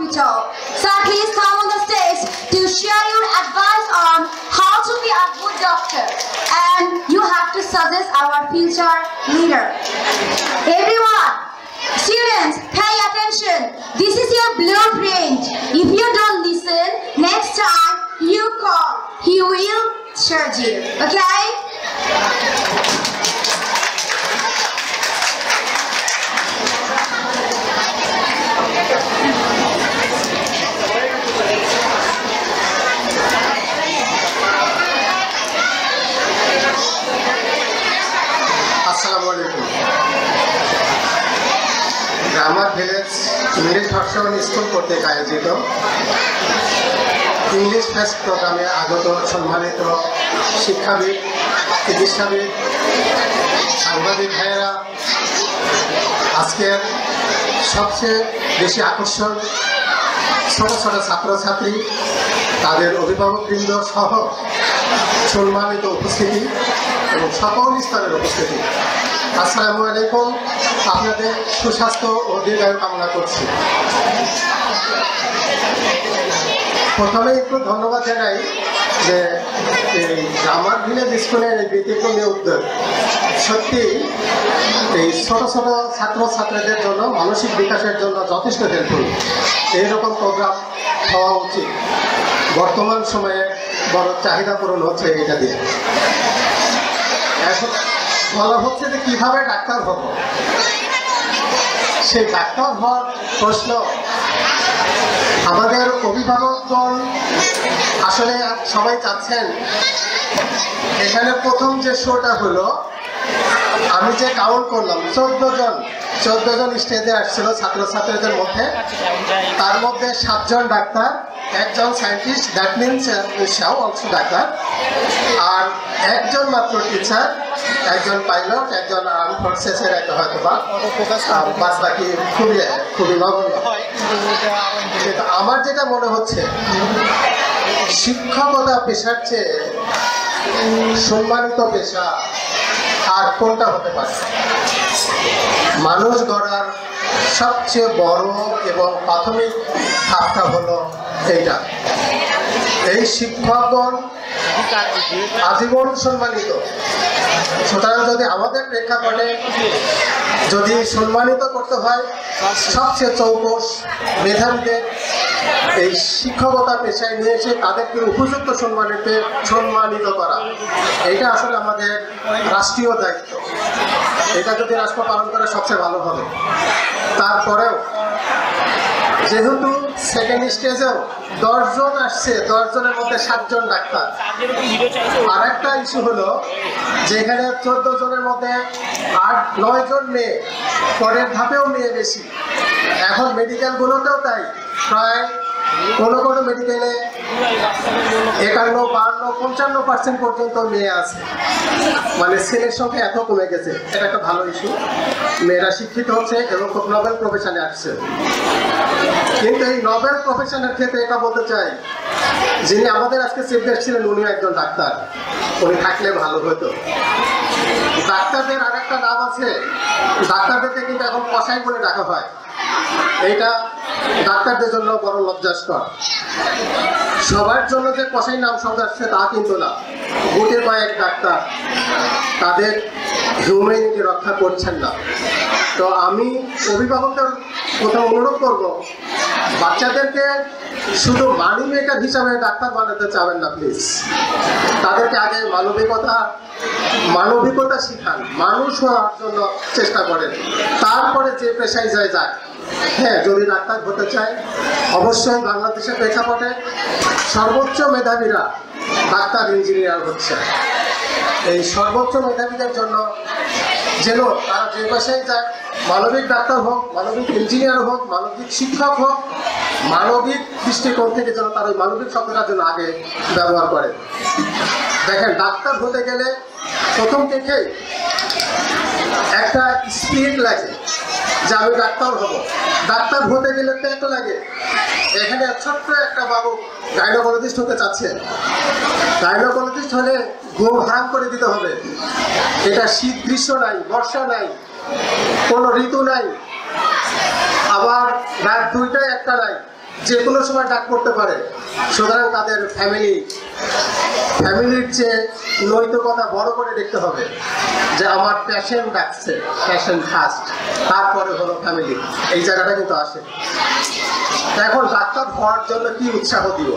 hospital. Sir, please come on the stage to share your advice on how to be a good doctor. And you have to suggest our future leader. Everyone, students, pay attention. This is your blueprint. If you don't listen, next time you call, he will charge you. Okay? Grammar village English version school কর্তৃক আয়োজিত English first প্রোগ্রামে আগত সম্মানিত শিক্ষাবিদ, চিকিৎসাবিদ, সাংবাদিক ভাইয়েরা, আজকের সবচেয়ে বেশি আকর্ষণ ছোট ছোট ছাত্রছাত্রী, তাদের অভিভাবকবৃন্দ সহ সম্মানিত উপস্থিতি এবং সকল স্তরের উপস্থিতি, আসসালামু আলাইকুম। আপনাদের সুস্বাস্থ্য ও দীর্ঘায়ু কামনা করছি। প্রথমে একটু ধন্যবাদ জানাই যে এই গ্রামার ভিলেজ স্কুলের এই ব্যতিক্রমী উদ্যোগ সত্যি এই ছোট ছোট ছাত্রছাত্রীদের জন্য মানসিক বিকাশের জন্য যথেষ্ট হেল্পফুল। এইরকম প্রোগ্রাম হওয়া উচিত। বর্তমান সময়ে বড় চাহিদা পূরণ হচ্ছে এটা দিয়ে। এখন বলা হচ্ছে যে কীভাবে ডাক্তার হব, সেই ডাক্তার হওয়ার প্রশ্ন আমাদের অভিভাবকগণ আসলে সবাই চাচ্ছেন। এখানে প্রথম যে শোটা হলো, আমি যে কাউন্ট করলাম 14 জন স্টেজে আসছিল ছাত্রছাত্রীদের মধ্যে, তার মধ্যে 7 জন ডাক্তার, 1 জন সায়েন্টিস্ট, দ্যাট মিনস সেও অলসো ডাক্তার, আর 1 জন মাত্র টিচার, 1 জন পাইলট, 1 জন আর্ম ফোর্সেসের একটা হয়তো বা বাদ বাকি খুবই নগণ্য। কিন্তু আমার যেটা মনে হচ্ছে, শিক্ষকতা পেশার চেয়ে সম্মানিত পেশা আর কোনটা হতে পারে? মানুষ গড়ার সবচেয়ে বড় এবং প্রাথমিক ধাপটা হলো এইটা। এই শিক্ষকগণ আজীবন সম্মানিত। সুতরাং যদি আমাদের প্রেক্ষাপটে যদি সম্মানিত করতে হয়, সবচেয়ে চৌকস মেধাবীদের এই শিক্ষকতা পেশায় নিয়ে এসে তাদেরকে উপযুক্ত সম্মানিত করা, এটা আসলে আমাদের রাষ্ট্রীয় দায়িত্ব। এটা যদি রাষ্ট্র পালন করে সবচেয়ে ভালো হবে। তারপরেও যেহেতু সেকেন্ড স্টেজেও 10 জন আসছে, 10 জনের মধ্যে 7 জন ডাক্তার। আর একটা ইস্যু হলো যেখানে 14 জনের মধ্যে 8-9 জন মেয়ে, পরের ধাপেও মেয়ে বেশি। এখন মেডিকেলগুলোতেও তাই, প্রায় কোনো মেডিকেলে 51-52-55% পর্যন্ত মেয়ে আছে। মানে ছেলের সংখ্যা এত কমে গেছে। এটা একটা ভালো ইস্যু। মেয়েরা শিক্ষিত হচ্ছে এবং খুব নোবেল প্রফেশনে আসছে। কিন্তু এই নোবেল প্রফেশনের ক্ষেত্রে এটা বলতে চাই, যিনি আমাদের আজকে চিফ গেস্ট ছিলেন, উনিও একজন ডাক্তার। উনি থাকলে ভালো হতো। ডাক্তারদের আর একটা নাম আছে, ডাক্তারদেরকে কিন্তু এখন কসাই বলে ডাকা হয়। এইটা ডাক্তারদের জন্য বড় লজ্জাস্কর। সবার জন্য যে কসাই নাম শব্দ আসছে তা কিন্তু না। গুটি কয়েক ডাক্তার তাদের হিউম্যানিটি রক্ষা করছেন না। তো আমি অভিভাবকদের কোথাও অনুরোধ করব, বাচ্চাদেরকে শুধু মানি মেকার হিসাবে ডাক্তার বানাতে চাবেন না প্লিজ। তাদেরকে আগে মানবিকতা শিখান, মানুষ হওয়ার জন্য চেষ্টা করেন, তারপরে যে পেশায় যায়। হ্যাঁ, যদি ডাক্তার হতে চায়, অবশ্যই বাংলাদেশের প্রেক্ষাপটে সর্বোচ্চ মেধাবীরা ডাক্তার, ইঞ্জিনিয়ার হচ্ছে। এই সর্বোচ্চ মেধাবীদের জন্য যেন তারা যে পেশায় যায়, মানবিক ডাক্তার হোক, মানবিক ইঞ্জিনিয়ার হোক, মানবিক শিক্ষক হোক, মানবিক দৃষ্টিকোণ থেকে যেন তার ওই মানবিক শব্দটার জন্য আগে ব্যবহার করে। দেখেন, ডাক্তার হতে গেলে প্রথম থেকে একটা স্পিরিট লাগে যে আমি ডাক্তার হব। ডাক্তার হতে গেলে তো লাগে। এখানে ছোট্ট একটা বাবু গাইনোকোলজিস্ট হতে চাচ্ছে। গাইনোকোলজিস্ট হলে ঘুম হারাম করে দিতে হবে। এটা শীত গ্রীষ্ম নাই, বর্ষা নাই, কোনো ঋতু নাই, আবার রাত 2টা 1টা নাই, যে কোনো সময় ডাক পড়তে পারে। সুতরাং তাদের ফ্যামিলির চেয়ে নৈতিকতা বড় করে দেখতে হবে যে আমার প্যাশেন্ট ডাকছে, প্যাশেন্ট ফার্স্ট, তারপরে হলো ফ্যামিলি। এই জায়গাটা কিন্তু আসে। এখন ডাক্তার হওয়ার জন্য কি উৎসাহ দিব?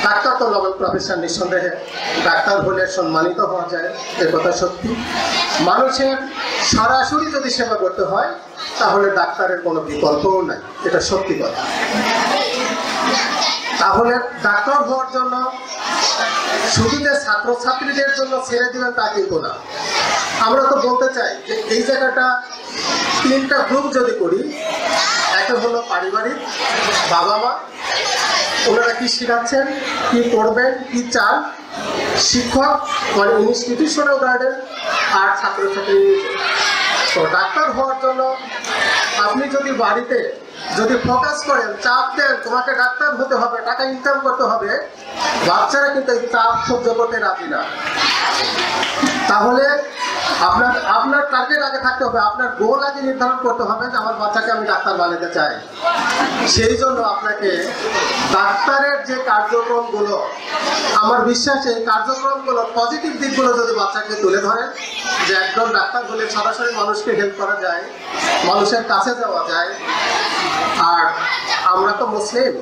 ডাক্তার তো নোবেল প্রফেশন, নিঃসন্দেহে ডাক্তার হলে সম্মানিত হওয়া যায়, এ কথা সত্যি। মানুষের সরাসরি যদি সেবা করতে হয় তাহলে ডাক্তারের কোনো বিকল্পও নাই, এটা সত্যি কথা। তাহলে ডাক্তার হওয়ার জন্য শুধু যে ছাত্রছাত্রীদের জন্য ছেড়ে দিবেন তা কিন্তু না। আমরা তো বলতে চাই যে এই জায়গাটা 3টা গ্রুপ যদি করি, একটা হলো পারিবারিক, বাবা মা, ওনারা কি শেখাচ্ছেন, কি করবেন, কি চান, শিক্ষক মানে ইনস্টিটিউশনাল গার্ডেন, আর ছাত্রছাত্রী। তো ডাক্তার হওয়ার জন্য আপনি যদি বাড়িতে যদি ফোকাস করেন, চাপ দেন তোমাকে ডাক্তার হতে হবে, টাকা ইনকাম করতে হবে, বাচ্চারা কিন্তু এই চাপ সহ্য করতে রাজি না। তাহলে আপনার টার্গেট আগে থাকতে হবে, আপনার গোল আগে নির্ধারণ করতে হবে যে আমার বাচ্চাকে আমি ডাক্তার বানাতে চাই। সেই জন্য আপনাকে ডাক্তারের যে কার্যক্রমগুলো, আমার বিশ্বাস এই কার্যক্রমগুলো পজিটিভ দিকগুলো যদি বাচ্চাকে তুলে ধরেন, যে একজন ডাক্তার হলে সরাসরি মানুষকে হেল্প করা যায়, মানুষের কাছে যাওয়া যায়। আর আমরা তো মুসলিম,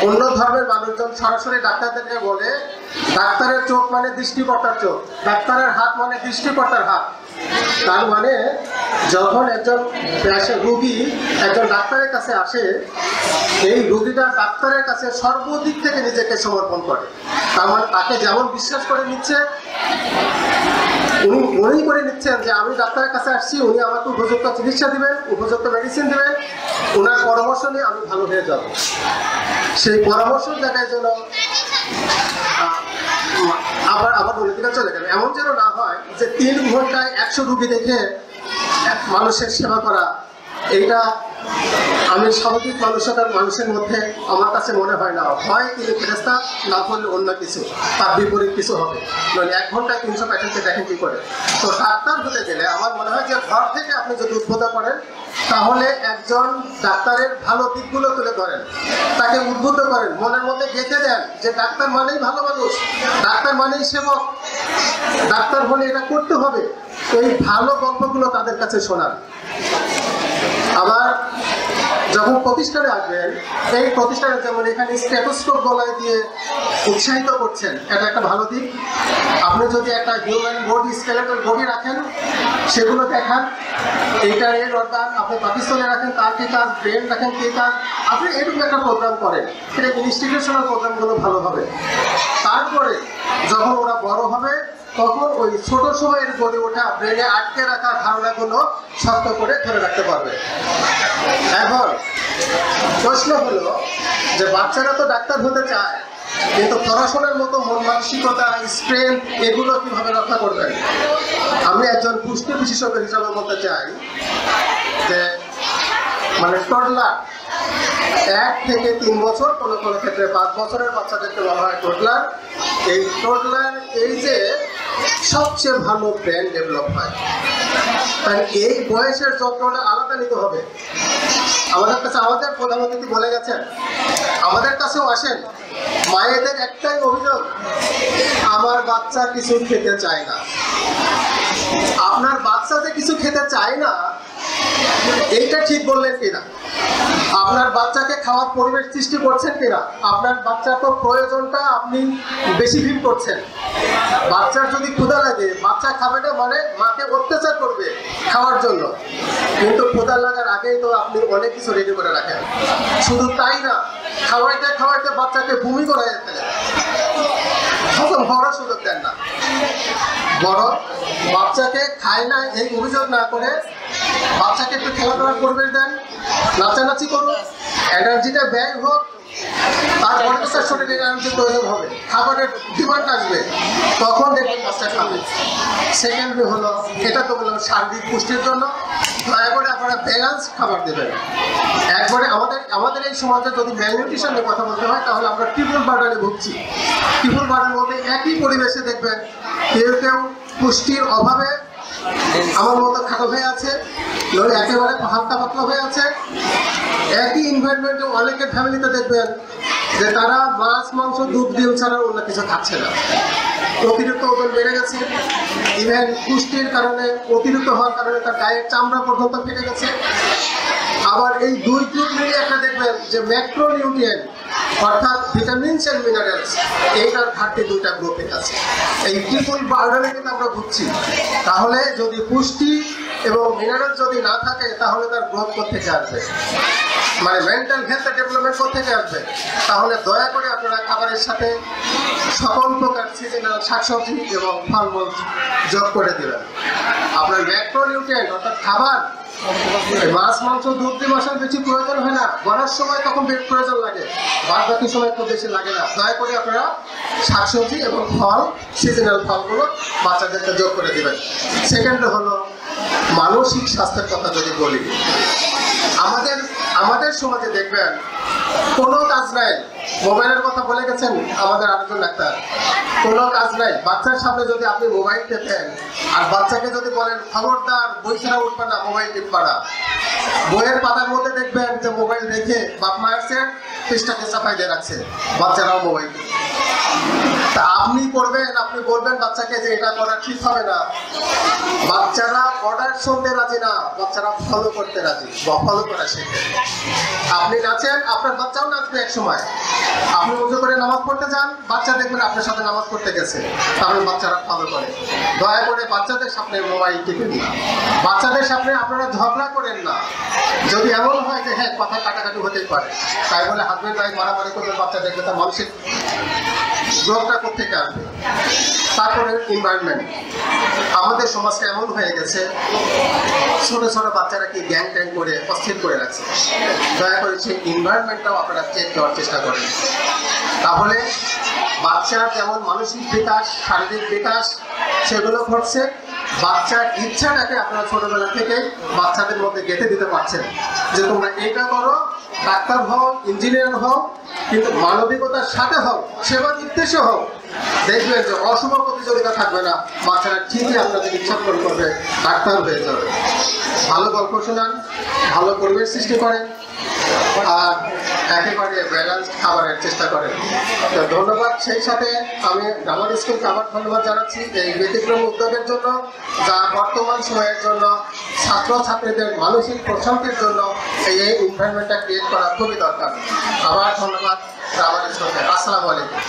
অন্য ধর্মের মানুষজন সরাসরি ডাক্তারদেরকে বলে ডাক্তারের চোখ মানে দৃষ্টিকর্তার চোখ, ডাক্তারের হাত মানে দৃষ্টিকর্তার হাত। তার মানে যখন একজন রোগী একজন ডাক্তারের কাছে আসে, এই রোগীটা ডাক্তারের কাছে সর্বদিক থেকে নিজেকে সমর্পণ করে। তার মানে তাকে যেমন বিশ্বাস করে নিচ্ছে, উনি মনেই করে নিচ্ছেন যে আমি ডাক্তারের কাছে আসছি, উনি আমাকে উপযুক্ত চিকিৎসা দিবেন, উপযুক্ত মেডিসিন দেবেন, ওনার পরামর্শ নিয়ে আমি ভালো হয়ে যাব। সেই পরামর্শের জায়গায় যেন আবার উন্নতিটা চলে গেল, এমন যেন না হয় যে 3 ঘন্টায় 100 রুগী দেখে মানুষের সেবা করা। এইটা আমি স্বাভাবিক মানুষের মধ্যে আমার কাছে মনে হয় না। হয় তিনি ফেরেশতা, না করলে অন্য কিছু, তার বিপরীত কিছু হবে। নইলে 1 ঘন্টায় 300 পেশেন্টকে দেখেন কি করে? তো ডাক্তার হতে গেলে আমার মনে হয় যে ঘর থেকে আপনি যদি উদ্বুদ্ধ করেন, তাহলে একজন ডাক্তারের ভালো দিকগুলো তুলে ধরেন, তাকে উদ্বুদ্ধ করেন, মনের মধ্যে গেঁথে দেন যে ডাক্তার মানেই ভালো মানুষ, ডাক্তার মানেই সেবক, ডাক্তার হলে এটা করতে হবে। এই ভালো গল্পগুলো তাদের কাছে শোনান। আবার যখন প্রতিষ্ঠানে আসবেন, এই প্রতিষ্ঠানে যেমন এখানে স্টেথোস্কোপ গলায় দিয়ে উৎসাহিত করছেন, এটা একটা ভালো দিক। আপনি যদি একটা হিউম্যান বডি, স্কেলেটল বডি রাখেন, সেগুলো দেখান, এইটার এর অর্গান আপনি পাকিস্তানে রাখেন, তার কি কাজ, ব্রেন রাখেন কি কাজ, আপনি এরকম একটা প্রোগ্রাম করেন, এটা ইনস্টিটিউশনাল প্রোগ্রামগুলো ভালো হবে। তারপরে যখন ওরা বড় হবে, তখন ওই ছোট সময়ের গড়ে ওঠা ব্রেনে আটকে রাখা ধারণাগুলো শক্ত করে ধরে রাখতে পারবে। এখন প্রশ্ন হলো যে বাচ্চারা তো ডাক্তার হতে চায়, কিন্তু পড়াশোনার মতো মন মানসিকতা, স্ট্রেন, এগুলো কিভাবে রক্ষা করবেন? আমি একজন পুষ্টি বিশেষজ্ঞ হিসাবে বলতে চাই যে মানে টডলার 1 থেকে 3 বছর, কোনো ক্ষেত্রে 5 বছরের বাচ্চাদেরকে বলা হয় টডলার। এই টডলার এই যে সবচেয়ে ভালো ব্রেন ডেভেলপ হয়, তাই এই বয়সের যত্নটা আলাদা নিতে হবে। আমাদের কাছে আমাদের প্রধান অতিথি বলে গেছেন, আমাদের কাছেও আসেন মায়েদের একটাই অভিযোগ, আমার বাচ্চা কিছু খেতে চায় না। আপনার বাচ্চা যে কিছু খেতে চায় না, এইটা ঠিক বললেন কিনা? আপনার বাচ্চাকে খাওয়ার পরিবেশ সৃষ্টি করছেন কিনা? আপনার বাচ্চার তো প্রয়োজনটা আপনি বেশি ফিল করছেন। বাচ্চার যদি ক্ষুধা লাগে, বাচ্চা খাবে না মানে মাকে অত্যাচার করবে খাওয়ার জন্য, কিন্তু ক্ষুধা লাগার আগেই তো আপনি অনেক কিছু রেডি করে রাখেন। শুধু তাই না, খাওয়াইতে খাওয়াইতে বাচ্চাকে বমি করাই ফেলেন, হজম হওয়ার সুযোগ দেন না। বরং বাচ্চাকে খায় না এই অভিযোগ না করে বাচ্চাকে একটু খেলাধুলার পরিবেশ দেন, নাচানাচি করুন, এনার্জিটা ব্যয় হোক, তারপরে তো তার শরীরে এনার্জির প্রয়োজন হবে, খাবারের ডিমান্ড আসবে, তখন দেখবেন বাচ্চা খাবে। সেকেন্ডলি হলো, এটা তো বললাম শারীরিক পুষ্টির জন্য, একবারে আপনারা ব্যালেন্স খাবার দেবেন। একবারে আমাদের এই সমাজে যদি ম্যালনিউট্রিশনের কথা বলতে হয়, তাহলে আমরা ট্রিপল বার্ডারে ভুগছি। ট্রিপল বার্ডার মধ্যে একই পরিবেশে দেখবেন কেউ কেউ পুষ্টির অভাবে আমার মতো খাটো হয়ে আছে, নইলে একেবারে হালকা পাতলা হয়ে আছে। একই এনভায়রনমেন্টে অনেকের ফ্যামিলিতে দেখবেন যে তারা মাছ মাংস দুধ ডিম ছাড়া অন্য কিছু খাচ্ছে না। অতিরিক্ত ওজন বেড়ে গেছে, ইভেন পুষ্টির কারণে অতিরিক্ত হওয়ার কারণে তার গায়ের চামড়া পর্যন্ত ফেটে গেছে। আবার এই দুই গ্রুপ মিলিয়ে একটা দেখবেন যে ম্যাক্রোনিউট্রিয়েন্ট অর্থাৎ ভিটামিনস এন্ড মিনারেলস এইটার ঘাটতি দুইটা গ্রুপে আছে। এই ট্রিপল বার্ডারে কিন্তু আমরা বুঝছি। তাহলে যদি পুষ্টি এবং মিনারেল যদি না থাকে তাহলে তার গ্রোথ কোথেকে আসবে, মানে মেন্টাল হেলথ ডেভেলপমেন্ট কোথেকে আসবে? তাহলে দয়া করে আপনারা খাবারের সাথে সকল প্রকার সিজনাল শাকসবজি এবং ফলমূল যোগ করে দেবেন। আপনার ম্যাক্রোনিউট্রিয়েন্ট অর্থাৎ খাবার মাছ মাংস দুধ দিয়ে মশার বেশি প্রয়োজন হয় না, গড়ার সময় তখন প্রয়োজন লাগে, বাদ বাকি সময় খুব বেশি লাগে না। দয়া করে আপনারা শাকসবজি এবং ফল সিজনাল ফলগুলো বাচ্চাদেরকে যোগ করে দেবেন। সেকেন্ড হলো মানসিক স্বাস্থ্যের কথা যদি বলি, আমাদের সমাজে দেখবেন কোনো কাজ নাই। মোবাইলের কথা বলে গেছেন আমাদের আরেকজন ডাক্তার, কোনো কাজ নাই। বাচ্চার সামনে যদি আপনি মোবাইল টেপেন আর বাচ্চাকে যদি বলেন খবরদার বই ছাড়া উঠবে না, মোবাইল টিপবা না, বইয়ের পাতার মধ্যে দেখবেন যে মোবাইল রেখে বাপ মা আসছে পৃষ্ঠাকে সাফাই দিয়ে রাখছে, বাচ্চারাও মোবাইল। তা আপনি করবেন, আপনি বলবেন বাচ্চাকে যে এটা করা ঠিক হবে না। বাচ্চারা অর্ডার শুনতে রাজি না, বাচ্চারা ফলো করতে রাজি বা ফলো করা শেখে। আপনি নাচেন, আপনার বাচ্চাও নাচবে এক সময়। আপনি উজু করে নামাজ পড়তে যান, বাচ্চা দেখবেন আপনার সাথে নামাজ পড়তে গেছে, তাহলে বাচ্চারা ফলো করে। দয়া করে বাচ্চাদের সামনে মোবাইল টিপেন না, বাচ্চাদের সামনে আপনারা ঝগড়া করেন না। যদি এমন হয় যে হ্যাঁ কথা কাটাকাটি হতেই পারে, তাই বলে হাজবেন্ড ওয়াইফ মারামারি করবে, বাচ্চা দেখবে তার মানসিক গ্রোথটা কোথেকে আসবে? তারপরে এনভায়রনমেন্ট। আমাদের সমাজটা এমন হয়ে গেছে, ছোট ছোট বাচ্চারা কি গ্যাং ট্যাং করে অস্থির করে রাখছে। দয়া করে সেই এনভায়রনমেন্টটাও আপনারা চেক দেওয়ার চেষ্টা করেন। তাহলে বাচ্চার যেমন মানসিক বিকাশ, শারীরিক বিকাশ সেগুলো ঘটছে। বাচ্চার ইচ্ছাটাকে আপনারা ছোটবেলা থেকেই বাচ্চাদের মধ্যে গেঁথে দিতে পারছেন যে তোমরা এটা করো, ডাক্তার হও, ইঞ্জিনিয়ার হও, কিন্তু মানবিকতার সাথে হও, সেবা নির্দেশে হও। দেখবেন যে অশুভ প্রতিযোগিতা থাকবে না, বাচ্চারা ঠিকই আপনাদের ইচ্ছা পূরণ করবে, ডাক্তার হয়ে যাবে। ভালো গল্প শোনান, ভালো পরিবেশ সৃষ্টি করেন, আর একেবারে ব্যালেন্স খাবারের চেষ্টা করেন। তো ধন্যবাদ। সেই সাথে আমি গ্রামার স্কুলকে আবার ধন্যবাদ জানাচ্ছি এই ব্যতিক্রম উদ্যোগের জন্য, যা বর্তমান সময়ের জন্য ছাত্রছাত্রীদের মানসিক প্রশান্তির জন্য এই এনভায়রনমেন্টটা ক্রিয়েট করা খুবই দরকার। আবার ধন্যবাদ গ্রামার স্কুলকে। আসসালামু আলাইকুম।